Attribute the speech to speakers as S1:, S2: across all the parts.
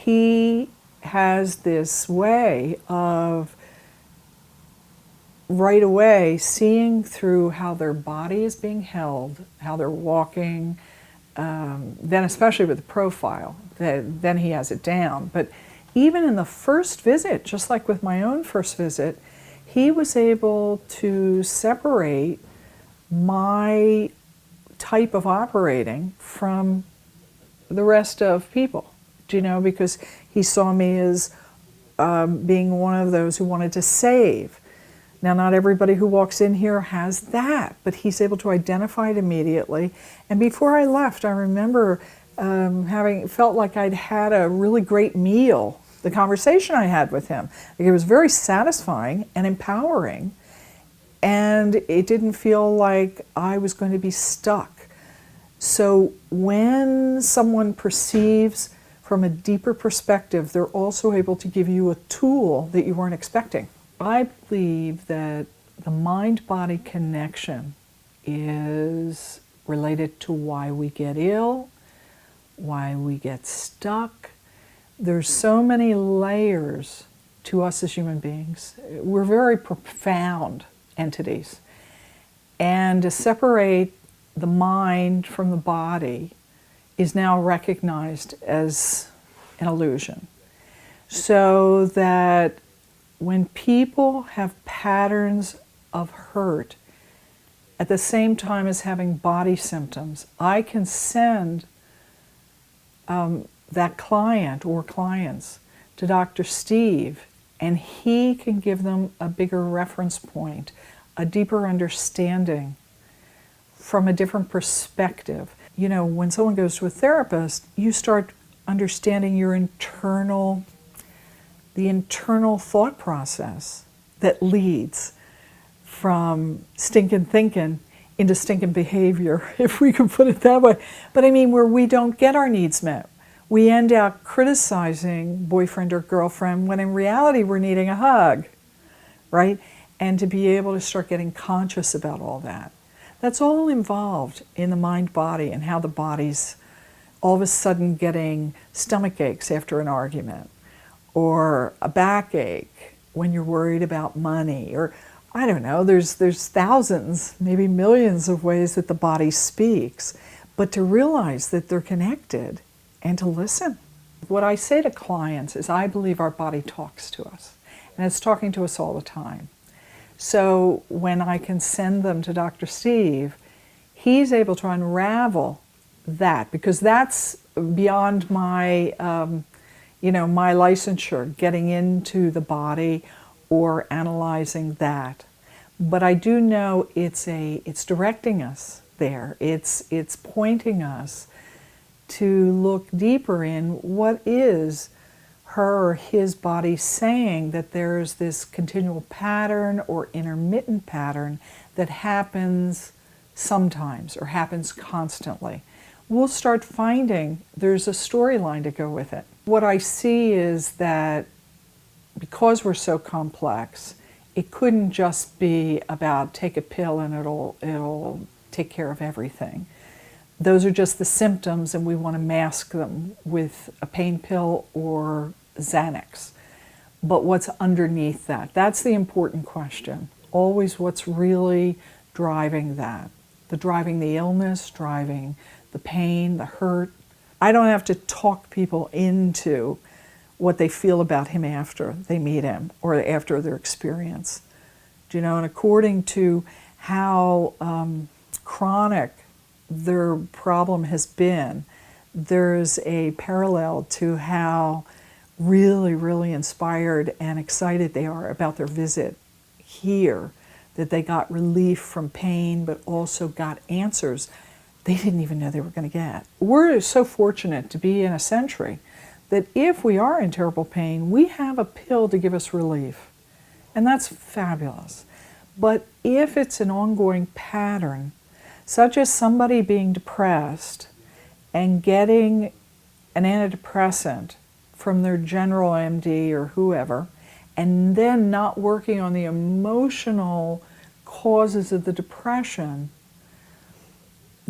S1: he has this way of right away seeing through how their body is being held, how they're walking, then especially with the profile, then he has it down. But even in the first visit, just like with my own first visit, he was able to separate my type of operating from the rest of people, because he saw me as being one of those who wanted to save. Now, not everybody who walks in here has that, but he's able to identify it immediately. And before I left, I remember having felt like I'd had a really great meal. The conversation I had with him, it was very satisfying and empowering, and it didn't feel like I was going to be stuck. So when someone perceives from a deeper perspective, they're also able to give you a tool that you weren't expecting. I believe that the mind-body connection is related to why we get ill, why we get stuck. There's so many layers to us as human beings. We're very profound entities. And to separate the mind from the body is now recognized as an illusion. So that when people have patterns of hurt at the same time as having body symptoms, I can send that client or clients to Dr. Steve, and he can give them a bigger reference point, a deeper understanding from a different perspective. When someone goes to a therapist, you start understanding the internal thought process that leads from stinking thinking into stinking behavior, if we can put it that way. But where we don't get our needs met. We end up criticizing boyfriend or girlfriend when in reality we're needing a hug, right? And to be able to start getting conscious about all that. That's all involved in the mind-body and how the body's all of a sudden getting stomach aches after an argument, or a backache when you're worried about money, or I don't know, there's thousands, maybe millions of ways that the body speaks, but to realize that they're connected and to listen. What I say to clients is I believe our body talks to us, and it's talking to us all the time. So when I can send them to Dr. Steve, he's able to unravel that, because that's beyond my my licensure, getting into the body or analyzing that. But I do know it's directing us there. It's pointing us to look deeper in what is her or his body saying, that there's this continual pattern or intermittent pattern that happens sometimes or happens constantly. We'll start finding there's a storyline to go with it. What I see is that because we're so complex, it couldn't just be about take a pill and it'll take care of everything. Those are just the symptoms, and we want to mask them with a pain pill or Xanax. But what's underneath that? That's the important question. Always what's really driving that. Driving the illness, driving the pain, the hurt. I don't have to talk people into what they feel about him after they meet him or after their experience. And according to how chronic their problem has been, there's a parallel to how really, really inspired and excited they are about their visit here, that they got relief from pain, but also got answers they didn't even know they were going to get. We're so fortunate to be in a century that if we are in terrible pain, we have a pill to give us relief. And that's fabulous. But if it's an ongoing pattern, such as somebody being depressed and getting an antidepressant from their general MD or whoever, and then not working on the emotional causes of the depression,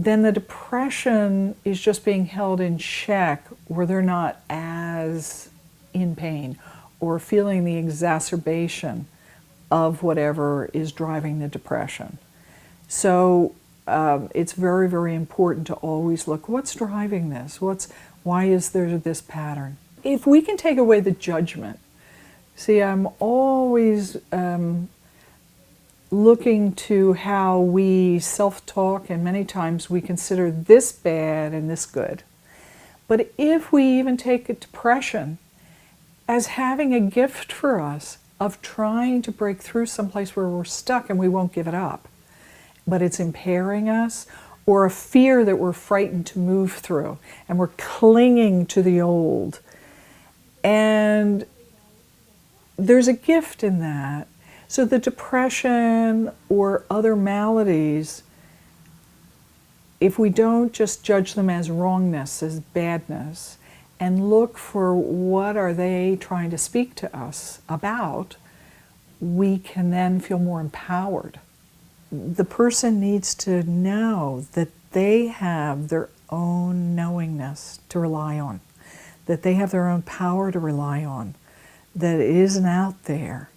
S1: then the depression is just being held in check, where they're not as in pain or feeling the exacerbation of whatever is driving the depression. So it's very, very important to always look, what's driving this? Why is there this pattern? If we can take away the judgment, see, I'm always looking to how we self-talk, and many times we consider this bad and this good. But if we even take a depression as having a gift for us of trying to break through someplace where we're stuck and we won't give it up, but it's impairing us, or a fear that we're frightened to move through and we're clinging to the old. And there's a gift in that. So the depression or other maladies, if we don't just judge them as wrongness, as badness, and look for what are they trying to speak to us about, we can then feel more empowered. The person needs to know that they have their own knowingness to rely on, that they have their own power to rely on, that it isn't out there,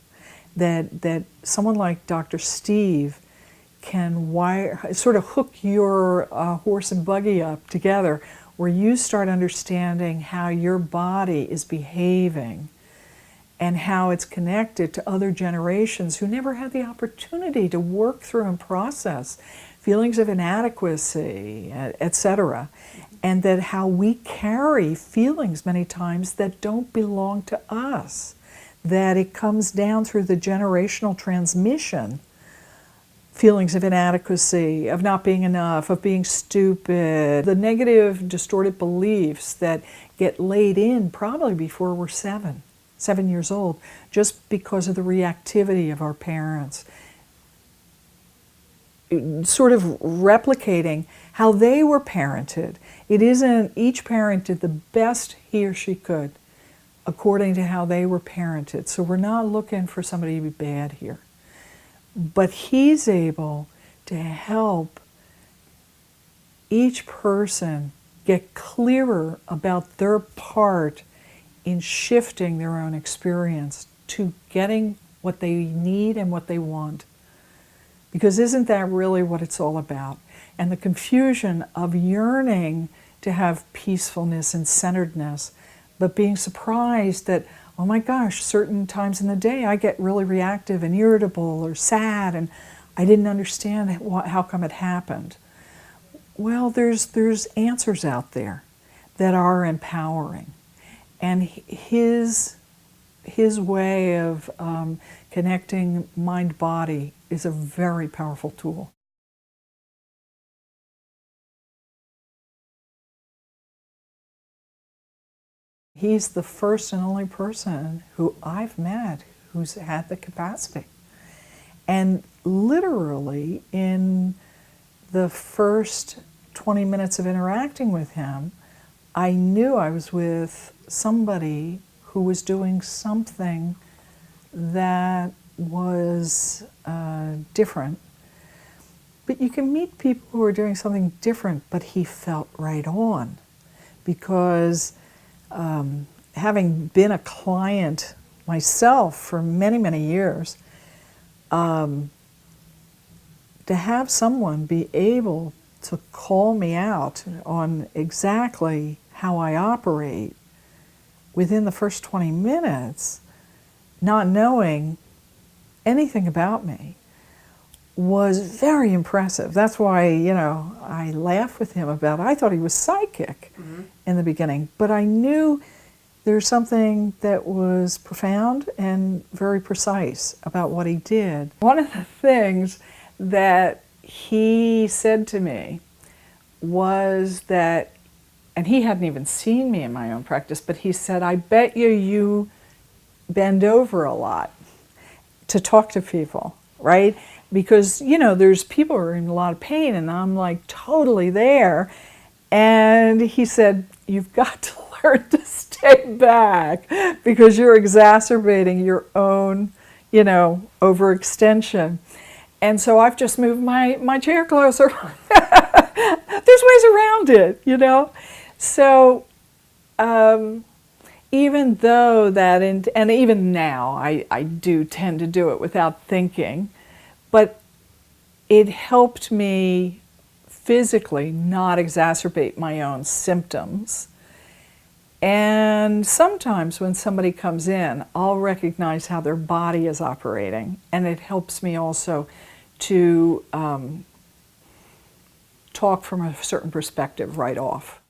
S1: that someone like Dr. Steve can sort of hook your horse and buggy up together, where you start understanding how your body is behaving and how it's connected to other generations who never had the opportunity to work through and process feelings of inadequacy, etc. And that how we carry feelings many times that don't belong to us, that it comes down through the generational transmission, feelings of inadequacy, of not being enough, of being stupid, the negative distorted beliefs that get laid in probably before we're 7 years old, just because of the reactivity of our parents. Sort of replicating how they were parented. It isn't, each parent did the best he or she could according to how they were parented. So we're not looking for somebody to be bad here. But he's able to help each person get clearer about their part in shifting their own experience to getting what they need and what they want. Because isn't that really what it's all about? And the confusion of yearning to have peacefulness and centeredness, but being surprised that, oh my gosh, certain times in the day I get really reactive and irritable or sad, and I didn't understand how come it happened. Well, there's answers out there that are empowering. And his way of connecting mind-body is a very powerful tool. He's the first and only person who I've met who's had the capacity. And literally in the first 20 minutes of interacting with him, I knew I was with somebody who was doing something that was different. But you can meet people who are doing something different, but he felt right on. Because having been a client myself for many, many years, to have someone be able to call me out on exactly how I operate within the first 20 minutes, not knowing anything about me, was very impressive. That's why, I laugh with him about it. I thought he was psychic in the beginning, but I knew there's something that was profound and very precise about what he did. One of the things that he said to me was that, and he hadn't even seen me in my own practice, but he said, I bet you bend over a lot to talk to people, right? Because, there's people who are in a lot of pain, and I'm like totally there. And he said, you've got to learn to stay back because you're exacerbating your own, overextension. And so I've just moved my chair closer. There's ways around it, you know? So even though that, and even now, I do tend to do it without thinking, but it helped me physically not exacerbate my own symptoms. And sometimes when somebody comes in, I'll recognize how their body is operating, and it helps me also to talk from a certain perspective right off.